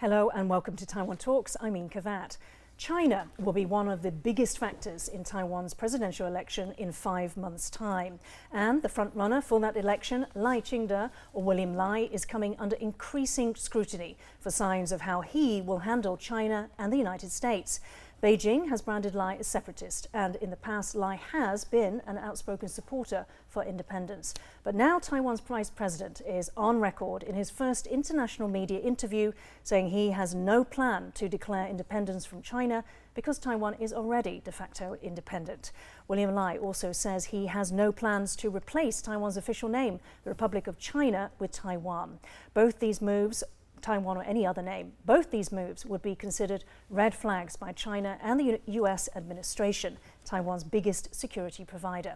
Hello and welcome to Taiwan Talks. I'm Ian Kavat. China will be one of the biggest factors in Taiwan's presidential election in 5 months' time. And the frontrunner for that election, Ching-te, or William Lai, is coming under increasing scrutiny for signs of how he will handle China and the United States. Beijing has branded Lai as separatist, and in the past, Lai has been an outspoken supporter for independence. But now Taiwan's Vice President is on record in his first international media interview saying he has no plan to declare independence from China because Taiwan is already de facto independent. William Lai also says he has no plans to replace Taiwan's official name, the Republic of China, with Taiwan. Both these moves, Taiwan or any other name, both these moves would be considered red flags by China and the U.S. administration, Taiwan's biggest security provider.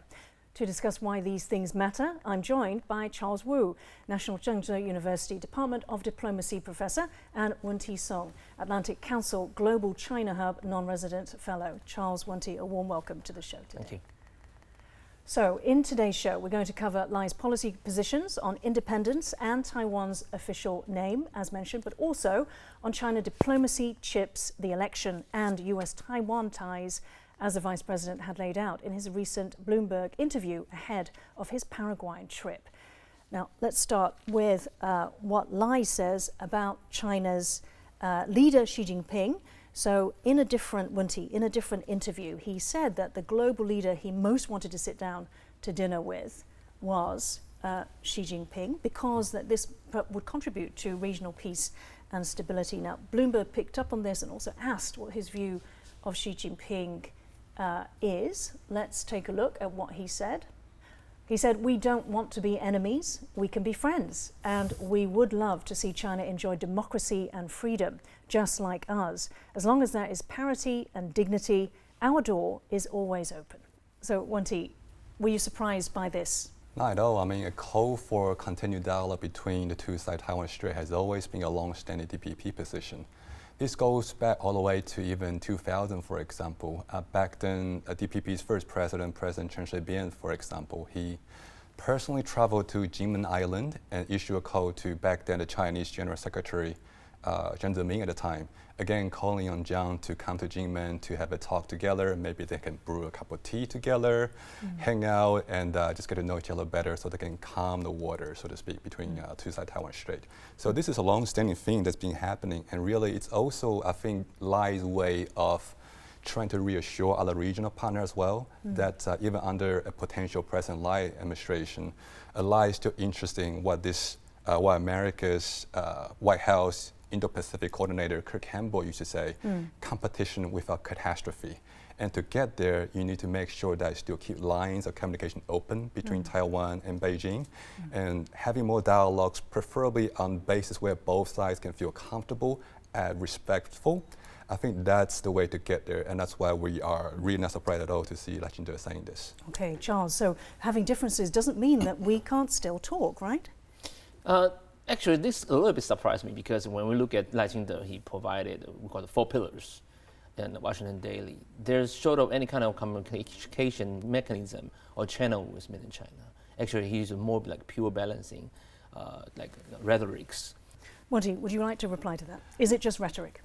To discuss why these things matter, I'm joined by Charles Wu, National Chengchi University Department of Diplomacy Professor, and Wen-Ti Sung, Atlantic Council Global China Hub Non-Resident Fellow. Charles, Wen-Ti, a warm welcome to the show today. Thank you. So, in today's show, we're going to cover Lai's policy positions on independence and Taiwan's official name, as mentioned, but also on China diplomacy, chips, the election, and U.S. Taiwan ties, as the Vice President had laid out in his recent Bloomberg interview ahead of his Paraguayan trip. Now, let's start with what Lai says about China's leader, Xi Jinping. So in a different interview, he said that the global leader he most wanted to sit down to dinner with was Xi Jinping, because that this would contribute to regional peace and stability. Now, Bloomberg picked up on this and also asked what his view of Xi Jinping is. Let's take a look at what he said. He said, "We don't want to be enemies, we can be friends, and we would love to see China enjoy democracy and freedom, just like us. As long as there is parity and dignity, our door is always open." So, Wen-Ti, were you surprised by this? Not at all. I mean, a call for continued dialogue between the two sides of Taiwan-Strait has always been a long-standing DPP position. This goes back all the way to even 2000, for example. Back then, DPP's first president, President Chengchi, for example, he personally traveled to Jinmen Island and issued a call to back then the Chinese General Secretary, Jiang Zemin at the time, again calling on Jiang to come to Jinmen to have a talk together. Maybe they can brew a cup of tea together, hang out, and just get to know each other better so they can calm the water, so to speak, between two sides of Taiwan-Strait. So this is a long-standing thing that's been happening, and really it's also, I think, Lai's way of trying to reassure other regional partners as well that even under a potential President Lai administration, Lai is still interested in what America's White House Indo-Pacific coordinator Kirk Campbell used to say, competition without catastrophe. And to get there, you need to make sure that you still keep lines of communication open between Taiwan and Beijing, and having more dialogues, preferably on basis where both sides can feel comfortable and respectful. I think that's the way to get there, and that's why we are really not surprised at all to see Ching-te saying this. Okay, Charles, so having differences doesn't mean that we can't still talk, right? Actually, this a little bit surprised me, because when we look at Ching-te, he provided we call it 4 pillars in the Washington Daily. There's short of any kind of communication mechanism or channel with mainland China. Actually, he used more like pure balancing, rhetorics. Wen-Ti, would you like to reply to that? Is it just rhetoric?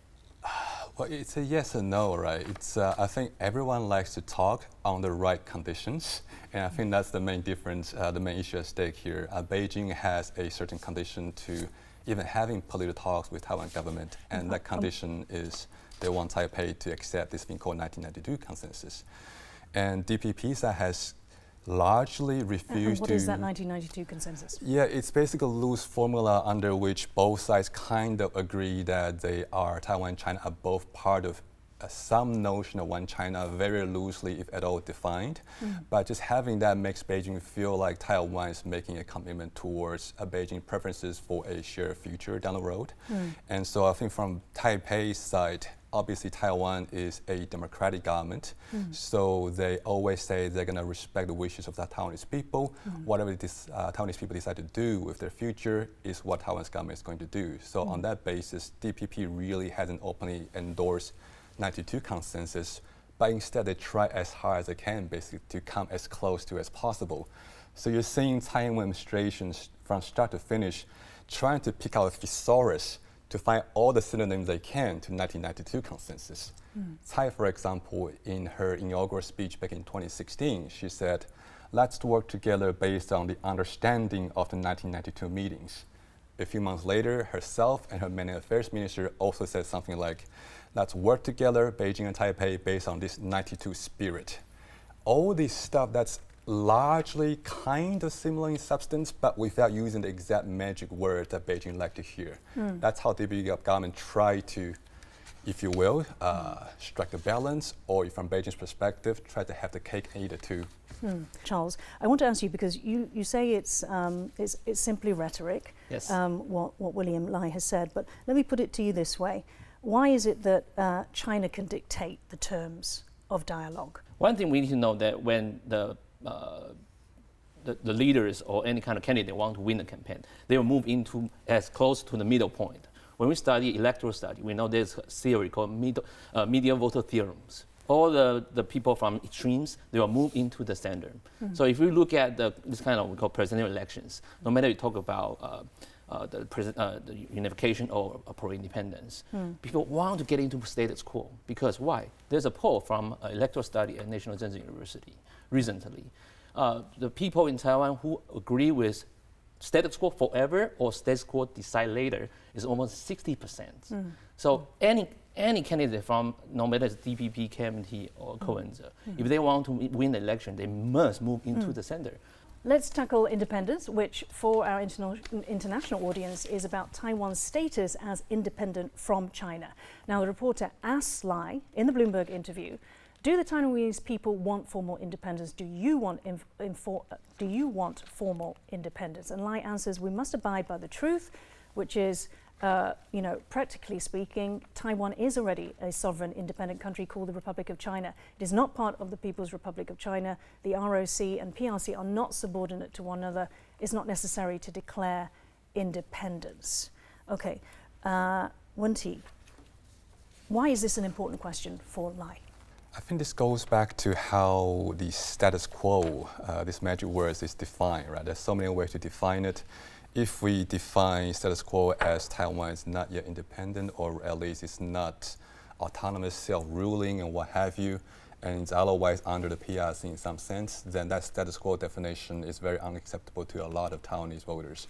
Well, it's a yes and no, right? It's I think everyone likes to talk on the right conditions, and I think that's the main difference, the main issue at stake here. Beijing has a certain condition to even having political talks with Taiwan government, and that condition is they want Taipei to accept this thing called 1992 consensus. And DPP side has largely refused what is that 1992 consensus? Yeah, it's basically a loose formula under which both sides kind of agree that Taiwan-China are both part of some notion of one China, very loosely, if at all, defined. But just having that makes Beijing feel like Taiwan is making a commitment towards Beijing preferences for a shared future down the road. And so I think from Taipei's side, obviously Taiwan is a democratic government, so they always say they're going to respect the wishes of the Taiwanese people. Whatever Taiwanese people decide to do with their future is what Taiwan's government is going to do. So on that basis, DPP really hasn't openly endorsed 92 consensus, but instead they try as hard as they can basically to come as close to as possible. So you're seeing Taiwan administrations from start to finish trying to pick out a thesaurus to find all the synonyms they can to 1992 consensus. Tsai, for example, in her inaugural speech back in 2016, she said, let's work together based on the understanding of the 1992 meetings. A few months later, herself and her Mainland Affairs Minister also said something like, let's work together, Beijing and Taipei, based on this 92 spirit. All this stuff that's largely kind of similar in substance, but without using the exact magic word that Beijing like to hear. That's how the government try to, if you will, strike the balance, or from Beijing's perspective, try to have the cake and eat it too. Charles, I want to ask you, because you say it's simply rhetoric, Yes. what William Lai has said, but let me put it to you this way. Why is it that China can dictate the terms of dialogue? One thing we need to know that when the leaders or any kind of candidate want to win the campaign, they will move into as close to the middle point. When we study electoral study, we know there's a theory called median voter theorems. All the people from extremes, they will move into the center. So if we look at this kind of what we call presidential elections, no matter you talk about the unification or pro-independence, people want to get into status quo. Because why? There's a poll from electoral study at National Zhengzhou University recently. The people in Taiwan who agree with status quo forever or status quo decide later is almost 60%. So any candidate from, no matter it's DPP, KMT, or Coenza, if they want to win the election, they must move into the center. Let's tackle independence, which for our international audience is about Taiwan's status as independent from China. Now, the reporter asked Lai in the Bloomberg interview, do the Taiwanese people want formal independence? Do you want formal independence? And Lai answers, we must abide by the truth, which is, practically speaking, Taiwan is already a sovereign independent country called the Republic of China. It is not part of the People's Republic of China. The ROC and PRC are not subordinate to one another. It's not necessary to declare independence. Okay, Wen-Ti, why is this an important question for Lai? I think this goes back to how the status quo, this magic word, is defined, right? There's so many ways to define it. If we define status quo as Taiwan is not yet independent, or at least it's not autonomous, self-ruling and what have you, and it's otherwise under the PRC in some sense, then that status quo definition is very unacceptable to a lot of Taiwanese voters.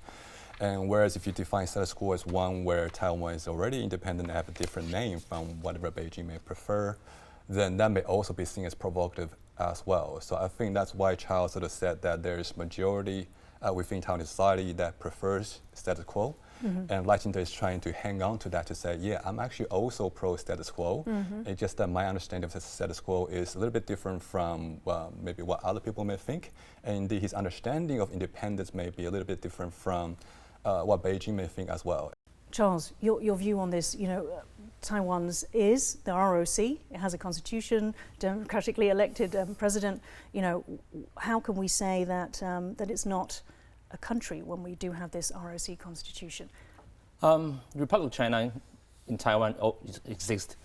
And whereas if you define status quo as one where Taiwan is already independent and have a different name from whatever Beijing may prefer, then that may also be seen as provocative as well. So I think that's why Charles sort of said that there's majority within Taiwanese society that prefers status quo. And Lai Ching-te is trying to hang on to that to say, yeah, I'm actually also pro-status quo. It's just that my understanding of the status quo is a little bit different from maybe what other people may think. And indeed, his understanding of independence may be a little bit different from what Beijing may think as well. Charles, your view on this, Taiwan's is the ROC, it has a constitution, democratically elected president. How can we say that that it's not a country when we do have this ROC constitution? The Republic of China in Taiwan exists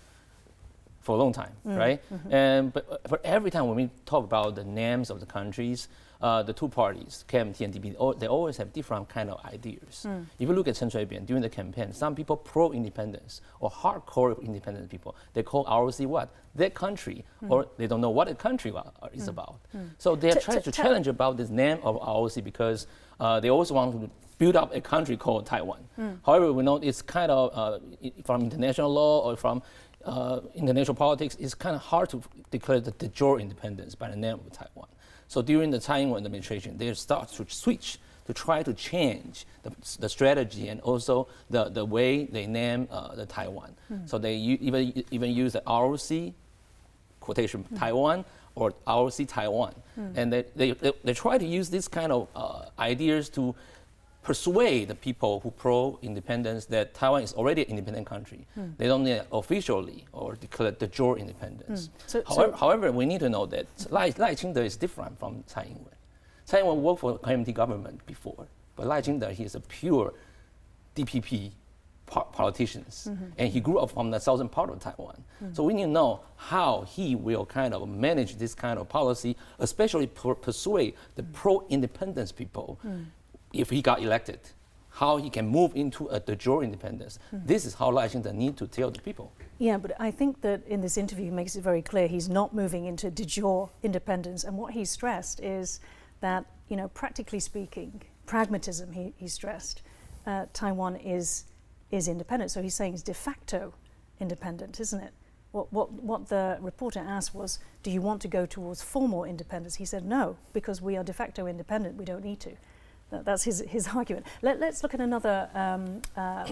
for a long time, right? But every time when we talk about the names of the countries, the two parties, KMT and DPP, they always have different kind of ideas. If you look at Chengchi during the campaign, some people pro-independence or hardcore independent people, they call ROC what? Their country, or they don't know what a country is about. So they are trying to challenge about this name of ROC because they also want to build up a country called Taiwan. However, we know it's kind of, from international law or from international politics, it's kind of hard to declare the de jure independence by the name of Taiwan. So during the Taiwan administration, they start to switch to try to change the strategy and also the way they name the Taiwan. So they even use the ROC quotation Taiwan or ROC Taiwan, and they try to use this kind of ideas to persuade the people who pro-independence that Taiwan is already an independent country. They don't need officially or declare de jure independence. However, we need to know that Lai Ching-te is different from Tsai Ing-wen. Tsai Ing-wen worked for the KMT government before, but Lai Ching-te, he is a pure DPP politician, and he grew up from the southern part of Taiwan. So we need to know how he will kind of manage this kind of policy, especially persuade the pro-independence people. If he got elected, how he can move into a de jure independence. This is how Lai Ching-te need to tell the people. Yeah, but I think that in this interview he makes it very clear he's not moving into de jure independence. And what he stressed is that, you know, practically speaking, pragmatism, he stressed, Taiwan is independent. So he's saying it's de facto independent, isn't it? What the reporter asked was, do you want to go towards formal independence? He said no, because we are de facto independent, we don't need to. That's his argument. Let's look at another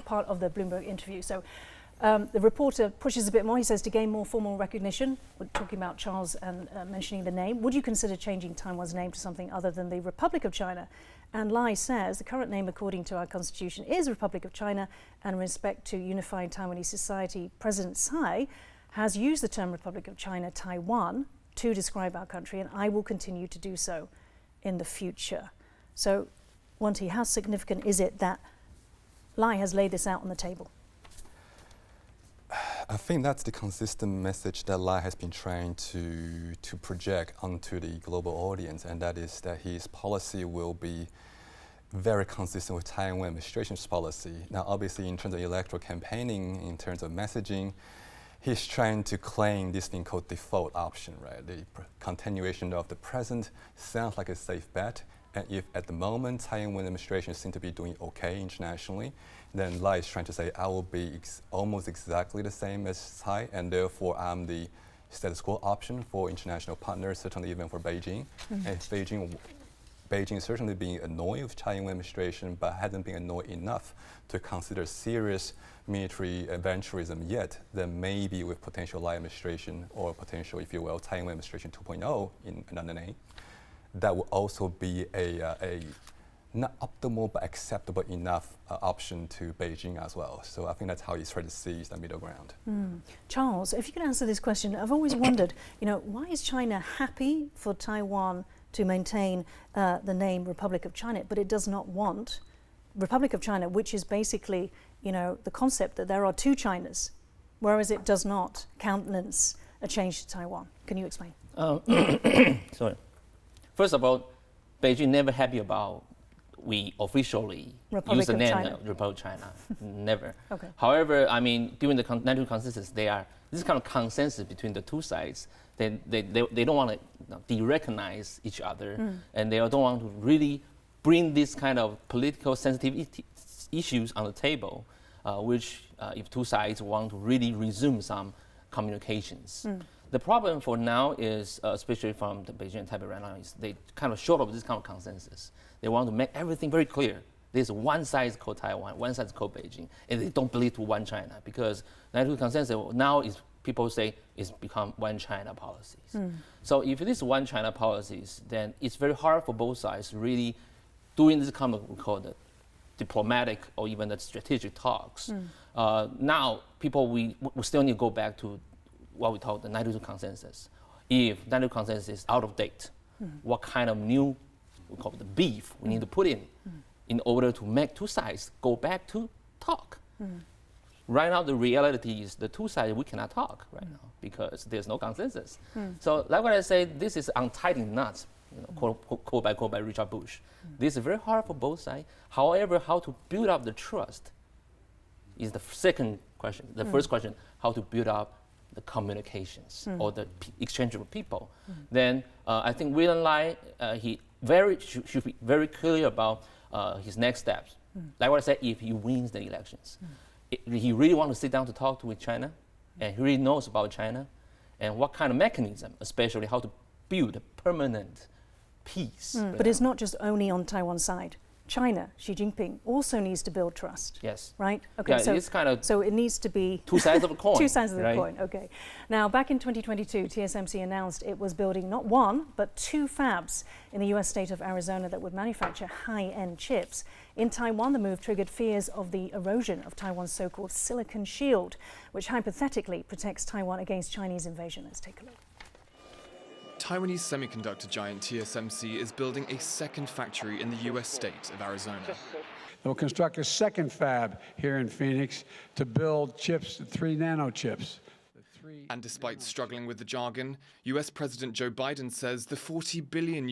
part of the Bloomberg interview. So the reporter pushes a bit more. He says, to gain more formal recognition, we're talking about Charles and mentioning the name, would you consider changing Taiwan's name to something other than the Republic of China? And Lai says, the current name according to our constitution is Republic of China, and in respect to unifying Taiwanese society, President Tsai has used the term Republic of China, Taiwan, to describe our country, and I will continue to do so in the future. So, Wen-Ti, how significant is it that Lai has laid this out on the table? I think that's the consistent message that Lai has been trying to project onto the global audience, and that is that his policy will be very consistent with Taiwan administration's policy. Now, obviously, in terms of electoral campaigning, in terms of messaging, he's trying to claim this thing called default option, right? The continuation of the present sounds like a safe bet. And if at the moment Taiwan administration seems to be doing okay internationally, then Lai is trying to say, I will be almost exactly the same as Tsai, and therefore I'm the status quo option for international partners, certainly even for Beijing. And Beijing is certainly being annoyed with Taiwan administration, but hasn't been annoyed enough to consider serious military adventurism yet. Then maybe with potential Lai administration, or potential, if you will, Taiwan administration 2.0 in another name, that will also be a not optimal but acceptable enough option to Beijing as well. So I think that's how he's trying to seize the middle ground. Charles, if you can answer this question, I've always wondered, you know, why is China happy for Taiwan to maintain the name Republic of China, but it does not want Republic of China, which is basically, you know, the concept that there are two Chinas, whereas it does not countenance a change to Taiwan. Can you explain? Sorry. First of all, Beijing never happy about we officially use the name Republic of China. Never. Okay. However, I mean, given the 92 consensus, this kind of consensus between the two sides. They don't want to de-recognize each other, and they don't want to really bring this kind of political sensitive issues on the table, which if two sides want to really resume some communications. The problem for now is, especially from the Beijing and Taipei right now, is they kind of short of this kind of consensus. They want to make everything very clear. There's one side is called Taiwan, one side is called Beijing, and they don't believe to one China, because 92 consensus now is, people say, it's become one China policies. So if it is one China policies, then it's very hard for both sides really doing this kind of, we call it diplomatic or even the strategic talks. Now, we still need to go back to what we call the 92 consensus. If 92 consensus is out of date, what kind of new, we call it the beef, we need to put in order to make two sides go back to talk. Right now, the reality is the two sides, we cannot talk right now because there's no consensus. So like what I say, this is untying knots, you know, quote by Richard Bush. This is very hard for both sides. However, how to build up the trust is the second question. The first question, how to build up the communications or the exchange of people. Then I think William Lai, he should be very clear about his next steps. Like what I said, if he wins the elections, he really wants to sit down to talk with China, and he really knows about China, and what kind of mechanism, especially how to build a permanent peace. But it's not just only on Taiwan's side. China, Xi Jinping, also needs to build trust. Yes. Right? Okay. Yeah, it's kind of so it needs to be two sides of a coin. Two sides of the coin. Okay. Now, back in 2022, TSMC announced it was building not one but two fabs in the U.S. state of Arizona that would manufacture high-end chips. In Taiwan, the move triggered fears of the erosion of Taiwan's so-called silicon shield, which hypothetically protects Taiwan against Chinese invasion. Let's take a look. Taiwanese semiconductor giant TSMC is building a second factory in the U.S. state of Arizona. They'll construct a second fab here in Phoenix to build chips, 3 nanochips. And despite struggling with the jargon, U.S. President Joe Biden says the $40 billion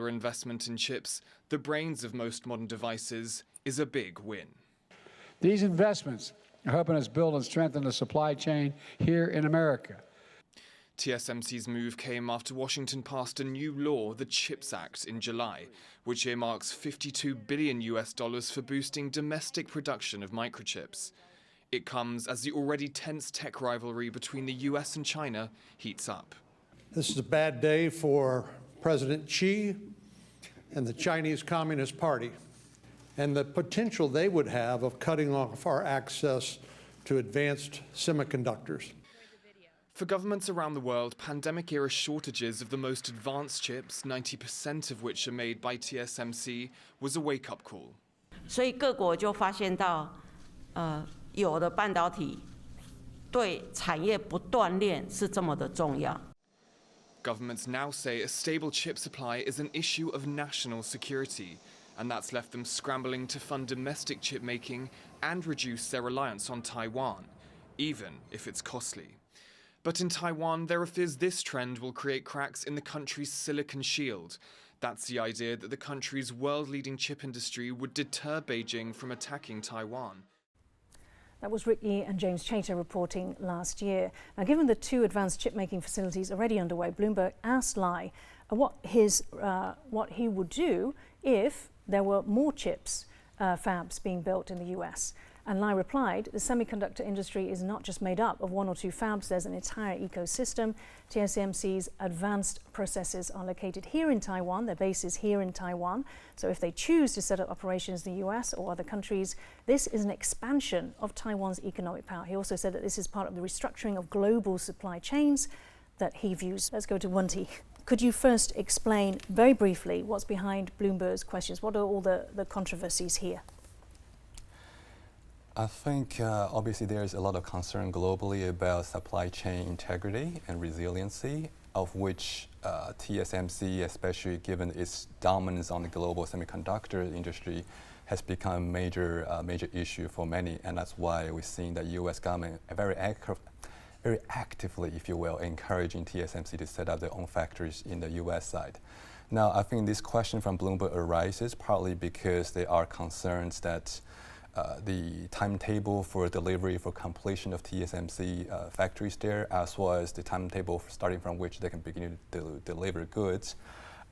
investment in chips, the brains of most modern devices, is a big win. These investments are helping us build and strengthen the supply chain here in America. TSMC's move came after Washington passed a new law, the CHIPS Act, in July, which earmarks $52 billion for boosting domestic production of microchips. It comes as the already tense tech rivalry between the US and China heats up. This is a bad day for President Xi and the Chinese Communist Party, and the potential they would have of cutting off our access to advanced semiconductors. For governments around the world, pandemic-era shortages of the most advanced chips, 90% of which are made by TSMC, was a wake-up call. 所以各国就发现到，有的半导体对产业不断链是这么的重要。 Governments now say a stable chip supply is an issue of national security, and that's left them scrambling to fund domestic chip making and reduce their reliance on Taiwan, even if it's costly. But in Taiwan, there are fears this trend will create cracks in the country's silicon shield. That's the idea that the country's world-leading chip industry would deter Beijing from attacking Taiwan. That was Rick Yi and James Ching-te reporting last year. Now, given the two advanced chip-making facilities already underway, Bloomberg asked Lai what he would do if there were more chips fabs being built in the US. And Lai replied, the semiconductor industry is not just made up of one or two fabs, there's an entire ecosystem. TSMC's advanced processes are located here in Taiwan, their base is here in Taiwan. So if they choose to set up operations in the US or other countries, this is an expansion of Taiwan's economic power. He also said that this is part of the restructuring of global supply chains that he views. Let's go to Wen-Ti. Could you first explain very briefly what's behind Bloomberg's questions? What are all the controversies here? I think obviously there's a lot of concern globally about supply chain integrity and resiliency, of which TSMC, especially given its dominance on the global semiconductor industry, has become a major issue for many, and that's why we're seeing the U.S. government very actively, if you will, encouraging TSMC to set up their own factories in the U.S. side. Now, I think this question from Bloomberg arises partly because there are concerns that the timetable for delivery for completion of TSMC factories there, as well as the timetable starting from which they can begin to deliver goods,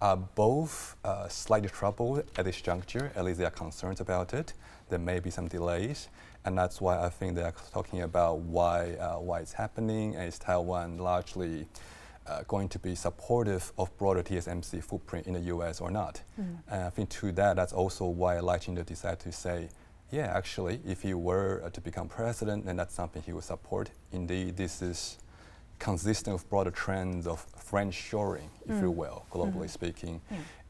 are both slightly troubled at this juncture. At least there are concerns about it. There may be some delays, and that's why I think they are talking about why it's happening, and is Taiwan largely going to be supportive of broader TSMC footprint in the U.S. or not. And I think to that's also why Lai Ching-te decided to say, yeah, actually, if he were to become president, then that's something he would support. Indeed, this is consistent with broader trends of friendshoring, if you will, globally speaking.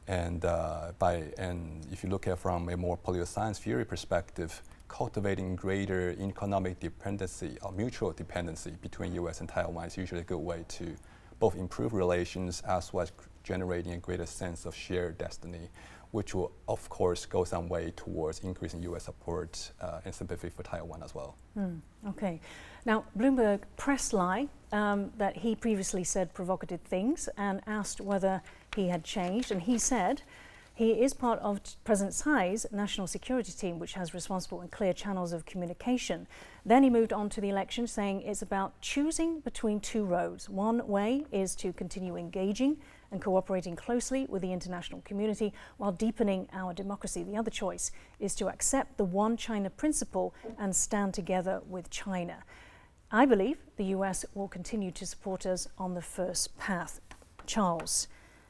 And if you look at it from a more political science theory perspective, cultivating greater economic dependency or mutual dependency between U.S. and Taiwan is usually a good way to both improve relations as well as generating a greater sense of shared destiny, which will, of course, go some way towards increasing U.S. support and sympathy for Taiwan as well. Okay. Now, Bloomberg pressed Lai that he previously said provocative things and asked whether he had changed, and he said he is part of President Tsai's national security team, which has responsible and clear channels of communication. Then he moved on to the election, saying it's about choosing between two roads. One way is to continue engaging and cooperating closely with the international community while deepening our democracy. The other choice is to accept the one China principle and stand together with China. I believe the US will continue to support us on the first path. Charles,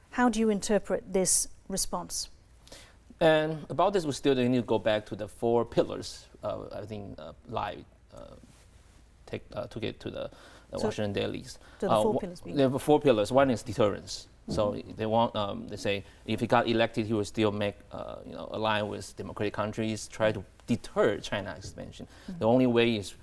how do you interpret this response? And about this, we still need to go back to the four pillars. I think Lai took it to the Washington dailies. So the four pillars. There are four pillars. One is deterrence. So they want, they say, if he got elected, he will still make, align with democratic countries, try to deter China expansion. The only way is,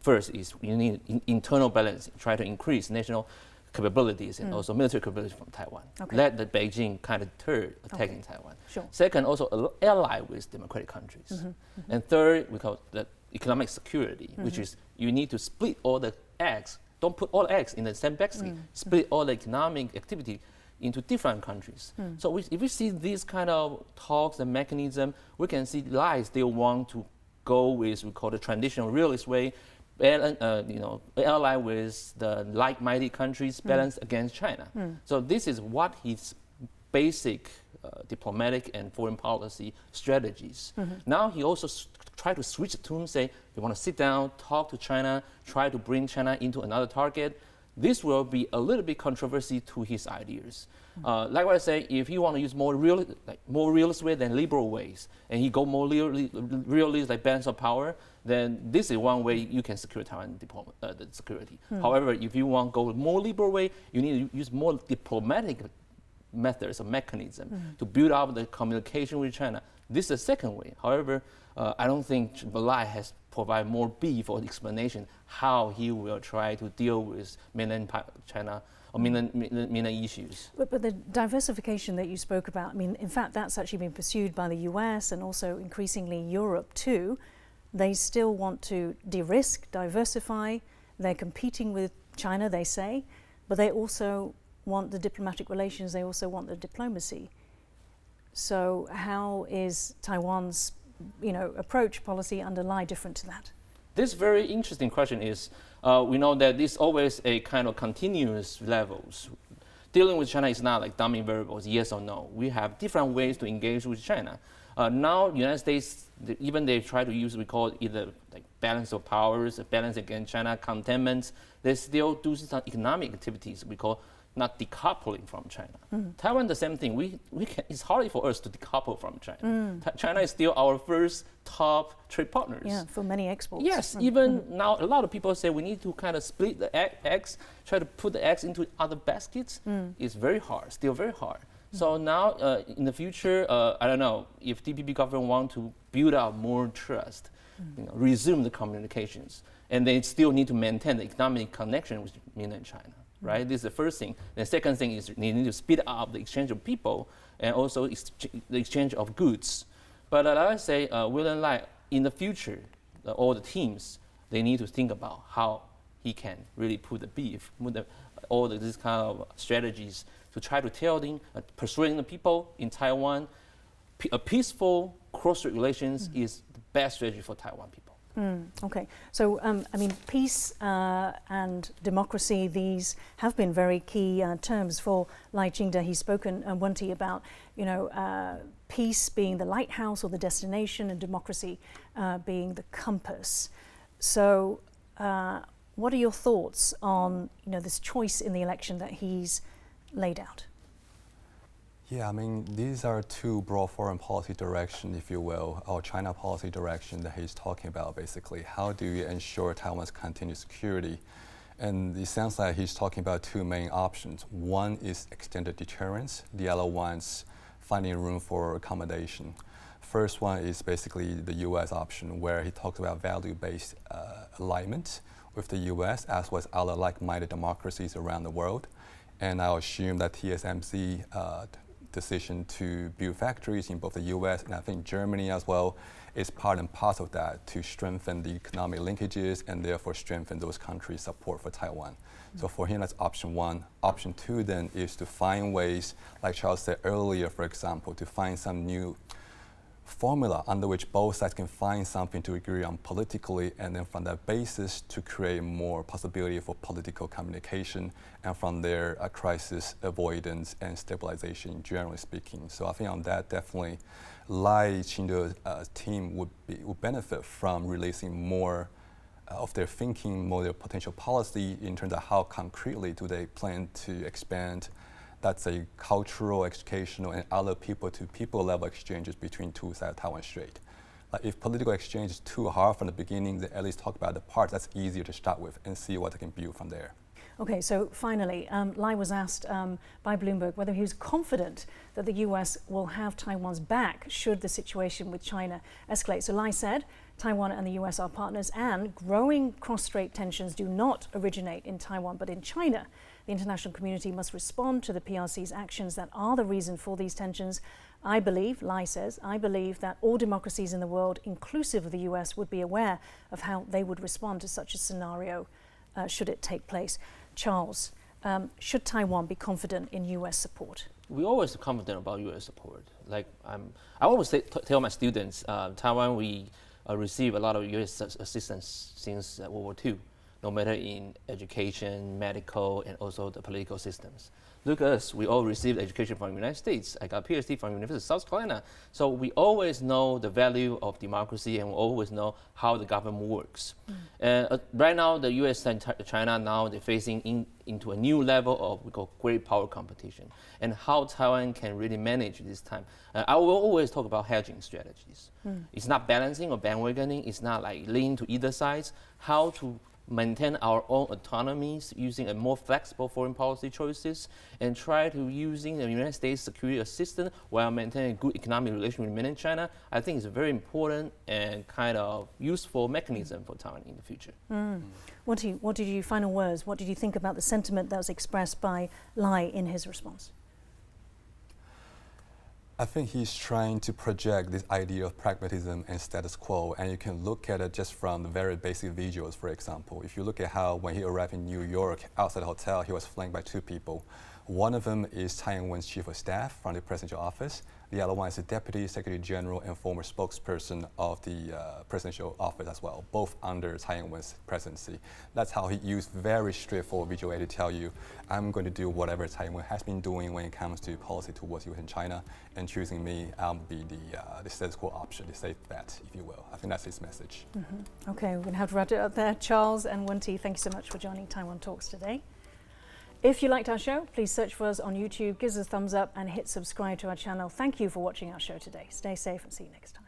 first, is you need internal balance, try to increase national capabilities and also military capabilities from Taiwan. Let the Beijing kind of deter attacking Taiwan. Sure. Second, also ally with democratic countries. And third, we call the economic security, which is you need to split all the eggs. Don't put all eggs in the same basket. Split all the economic activity into different countries. So if we see these kind of talks and mechanism, we can see Lai still want to go with we call the traditional realist way, ally with the like-minded countries, balance against China. So this is what his basic diplomatic and foreign policy strategies. Now he also try to switch the tune, say we want to sit down, talk to China, try to bring China into another target. This will be a little bit controversy to his ideas. Like what I say, if he want to use more realist way than liberal ways, and he go more realist like balance of power, then this is one way you can secure Taiwan security. However, if you want to go more liberal way, you need to use more diplomatic methods or mechanism to build up the communication with China. This is the second way. However, I don't think Lai has provided more beef or explanation how he will try to deal with mainland China or mainland issues. But the diversification that you spoke about, I mean, in fact, that's actually been pursued by the US and also increasingly Europe too. They still want to de-risk, diversify. They're competing with China, they say, but they also want the diplomatic relations, they also want the diplomacy. So how is Taiwan's approach policy under Lai different to that? This very interesting question is, we know that this always a kind of continuous levels. Dealing with China is not like dummy variables, yes or no. We have different ways to engage with China. Now, United States, even they try to use, we call it either like balance of powers, balance against China, containment. They still do some economic activities we call not decoupling from China. Taiwan, the same thing. We can, it's hard for us to decouple from China. China is still our first top trade partners. Yeah, for many exports. Yes, even now a lot of people say we need to kind of split the eggs, try to put the eggs into other baskets. It's very hard, still very hard. So now in the future, I don't know, if DPP government want to build up more trust, resume the communications, and they still need to maintain the economic connection with mainland China. Right, this is the first thing. The second thing is they need to speed up the exchange of people and also the exchange of goods. But like I say, William Lai, in the future, all the teams, they need to think about how he can really put the beef, all this kind of strategies to try to tell them, persuading the people in Taiwan, a peaceful cross-strait relations is the best strategy for Taiwan people. Okay, so I mean, peace and democracy, these have been very key terms for Lai Ching-te. He's spoken, Wen-Ti, about peace being the lighthouse or the destination and democracy being the compass. So what are your thoughts on this choice in the election that he's laid out? Yeah, I mean, these are two broad foreign policy direction, if you will, or China policy direction that he's talking about, basically. How do you ensure Taiwan's continued security? And it sounds like he's talking about two main options. One is extended deterrence. The other one's finding room for accommodation. First one is basically the U.S. option, where he talks about value-based alignment with the U.S. as well as other like-minded democracies around the world. And I assume that TSMC decision to build factories in both the U.S. and I think Germany as well is part and parcel of that to strengthen the economic linkages and therefore strengthen those countries' support for Taiwan. So for him, that's option one. Option two then is to find ways, like Charles said earlier, for example, to find some new formula under which both sides can find something to agree on politically, and then from that basis to create more possibility for political communication, and from there crisis avoidance and stabilization, generally speaking. So I think on that, definitely Lai Ching-te's team would benefit from releasing more of their thinking, more their potential policy in terms of how concretely do they plan to expand. That's a cultural, educational, and other people-to-people level exchanges between two sides of Taiwan-Strait. Like if political exchange is too hard from the beginning, then at least talk about the parts that's easier to start with and see what they can build from there. Okay, so finally, Lai was asked by Bloomberg whether he was confident that the US will have Taiwan's back should the situation with China escalate. So Lai said Taiwan and the US are partners, and growing cross-strait tensions do not originate in Taiwan but in China. The international community must respond to the PRC's actions that are the reason for these tensions. I believe, Lai says, I believe that all democracies in the world, inclusive of the US, would be aware of how they would respond to such a scenario should it take place. Charles, should Taiwan be confident in U.S. support? We always confident about U.S. support. Like I always tell my students, Taiwan we receive a lot of U.S. assistance since World War II, no matter in education, medical, and also the political systems. Look at us, we all received education from the United States. I got a PhD from University of South Carolina. So we always know the value of democracy and we always know how the government works. Right now, the U.S. and China now, they're facing into a new level of we call great power competition and how Taiwan can really manage this time. I will always talk about hedging strategies. It's not balancing or bandwagoning. It's not like leaning to either side. How to maintain our own autonomies using a more flexible foreign policy choices and try to using the United States security assistance while maintaining good economic relations with mainland China, I think is a very important and kind of useful mechanism for Taiwan in the future. What did you, final words, what did you think about the sentiment that was expressed by Lai in his response? I think he's trying to project this idea of pragmatism and status quo, and you can look at it just from the very basic visuals, for example. If you look at how when he arrived in New York, outside the hotel, he was flanked by two people. One of them is Tsai Ing-wen's chief of staff from the presidential office. The other one is the deputy secretary general and former spokesperson of the presidential office as well, both under Tsai Ing-wen's presidency. That's how he used very straightforward visual aid to tell you, I'm going to do whatever Tsai Ing-wen has been doing when it comes to policy towards U.S. and China, and choosing me, I'll be the status quo option, the safe bet, if you will. I think that's his message. Okay, we're going to have to wrap it up there. Charles and Wen-Ti, thank you so much for joining Taiwan Talks today. If you liked our show, please search for us on YouTube, give us a thumbs up and hit subscribe to our channel. Thank you for watching our show today. Stay safe and see you next time.